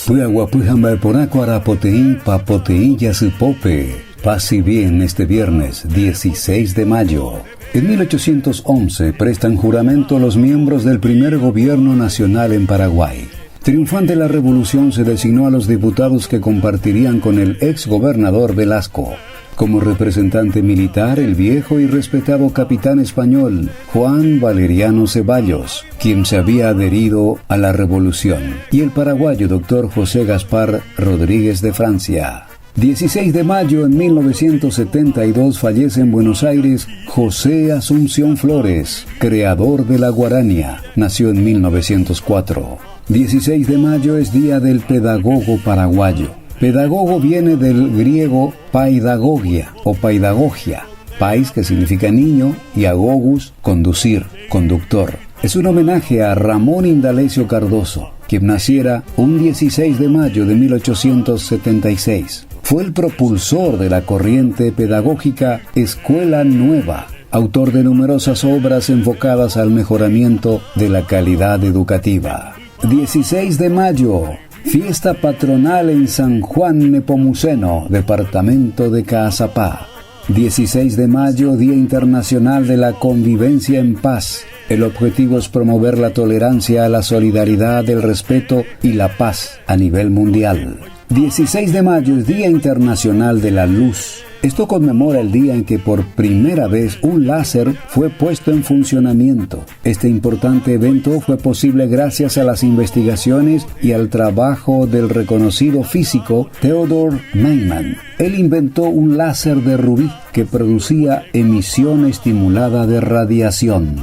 Puyaguapujamba poracuara poteín pa poteín yasupope. Paz y bien este viernes 16 de mayo. En 1811 prestan juramento los miembros del primer gobierno nacional en Paraguay. Triunfante la revolución, se designó a los diputados que compartirían con el ex gobernador Velasco. Como representante militar, el viejo y respetado capitán español Juan Valeriano Ceballos, quien se había adherido a la revolución, y el paraguayo doctor José Gaspar Rodríguez de Francia. 16 de mayo en 1972 fallece en Buenos Aires José Asunción Flores, creador de la guarania. Nació en 1904. 16 de mayo es Día del Pedagogo Paraguayo. Pedagogo viene del griego paidagogia o paidagogia, pais que significa niño y agogus, conducir, conductor. Es un homenaje a Ramón Indalecio Cardoso, quien naciera un 16 de mayo de 1876. Fue el propulsor de la corriente pedagógica Escuela Nueva, autor de numerosas obras enfocadas al mejoramiento de la calidad educativa. 16 de mayo, fiesta patronal en San Juan Nepomuceno, departamento de Caazapá. 16 de mayo, Día Internacional de la Convivencia en Paz. El objetivo es promover la tolerancia, la solidaridad, el respeto y la paz a nivel mundial. 16 de mayo es Día Internacional de la Luz. Esto conmemora el día en que por primera vez un láser fue puesto en funcionamiento. Este importante evento fue posible gracias a las investigaciones y al trabajo del reconocido físico Theodor Neumann. Él inventó un láser de rubí que producía emisión estimulada de radiación.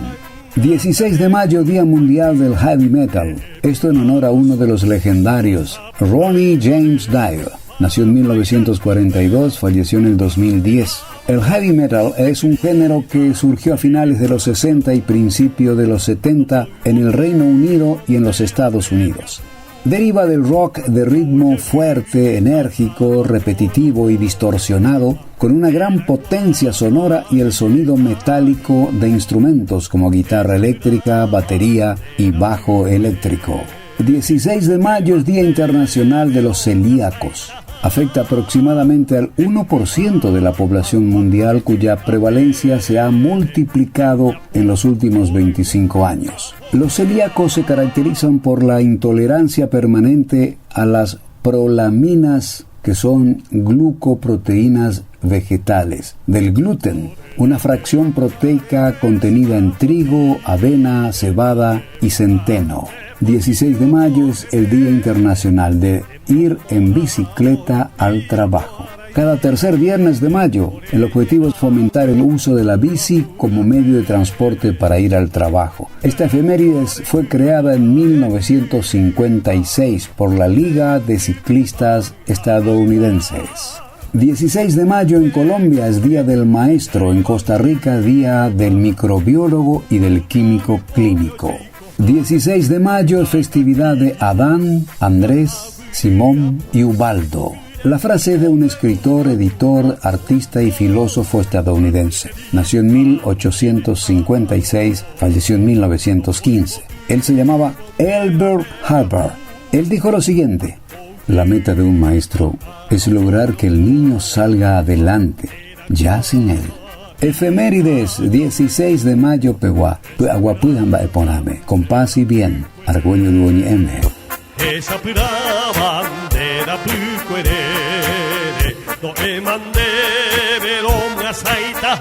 16 de mayo, Día Mundial del Heavy Metal. Esto en honor a uno de los legendarios, Ronnie James Dio. Nació en 1942, falleció en el 2010. El heavy metal es un género que surgió a finales de los 60 y principios de los 70 en el Reino Unido y en los Estados Unidos. Deriva del rock de ritmo fuerte, enérgico, repetitivo y distorsionado, con una gran potencia sonora y el sonido metálico de instrumentos como guitarra eléctrica, batería y bajo eléctrico. 16 de mayo es Día Internacional de los Celíacos. Afecta aproximadamente al 1% de la población mundial, cuya prevalencia se ha multiplicado en los últimos 25 años. Los celíacos se caracterizan por la intolerancia permanente a las prolaminas, que son glucoproteínas vegetales, del gluten, una fracción proteica contenida en trigo, avena, cebada y centeno. 16 de mayo es el Día Internacional de ir en bicicleta al trabajo. Cada tercer viernes de mayo, el objetivo es fomentar el uso de la bici como medio de transporte para ir al trabajo. Esta efemérides fue creada en 1956 por la Liga de Ciclistas Estadounidenses. 16 de mayo en Colombia es Día del Maestro, en Costa Rica Día del Microbiólogo y del Químico Clínico. 16 de mayo es festividad de Adán, Andrés, Simón y Ubaldo. La frase de un escritor, editor, artista y filósofo estadounidense. Nació en 1856, falleció en 1915. Él se llamaba Elbert Hubbard. Él dijo lo siguiente: la meta de un maestro es lograr que el niño salga adelante, ya sin él. Efemérides, 16 de mayo, Peguá, Aguapujamba Eponame, con paz y bien, Argüello Luoñi M. Esa pura bandera pucuerere, no emande verón asaita.